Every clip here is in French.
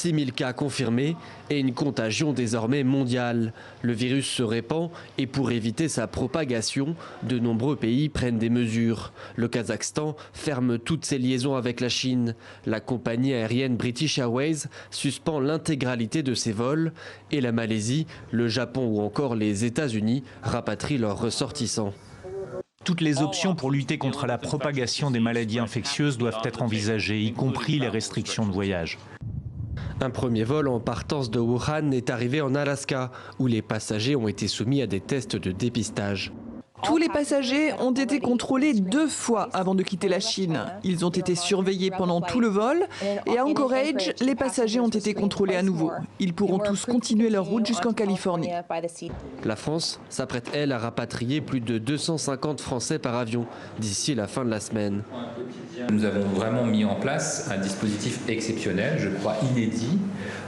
6 000 cas confirmés et une contagion désormais mondiale. Le virus se répand et pour éviter sa propagation, de nombreux pays prennent des mesures. Le Kazakhstan ferme toutes ses liaisons avec la Chine. La compagnie aérienne British Airways suspend l'intégralité de ses vols et la Malaisie, le Japon ou encore les États-Unis rapatrient leurs ressortissants. Toutes les options pour lutter contre la propagation des maladies infectieuses doivent être envisagées, y compris les restrictions de voyage. Un premier vol en partance de Wuhan est arrivé en Alaska, où les passagers ont été soumis à des tests de dépistage. Tous les passagers ont été contrôlés 2 fois avant de quitter la Chine. Ils ont été surveillés pendant tout le vol et à Anchorage, les passagers ont été contrôlés à nouveau. Ils pourront tous continuer leur route jusqu'en Californie. La France s'apprête, elle, à rapatrier plus de 250 Français par avion d'ici la fin de la semaine. Nous avons vraiment mis en place un dispositif exceptionnel, je crois inédit,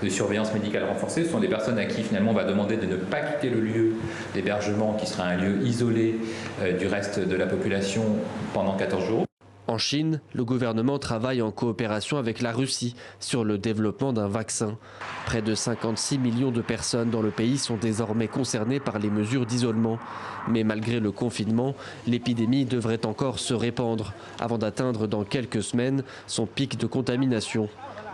de surveillance médicale renforcée. Ce sont des personnes à qui finalement on va demander de ne pas quitter le lieu d'hébergement qui sera un lieu isolé du reste de la population pendant 14 jours. En Chine, le gouvernement travaille en coopération avec la Russie sur le développement d'un vaccin. Près de 56 millions de personnes dans le pays sont désormais concernées par les mesures d'isolement. Mais malgré le confinement, l'épidémie devrait encore se répandre avant d'atteindre dans quelques semaines son pic de contamination.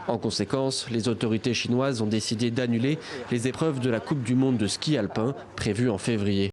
En conséquence, les autorités chinoises ont décidé d'annuler les épreuves de la Coupe du monde de ski alpin prévues en février.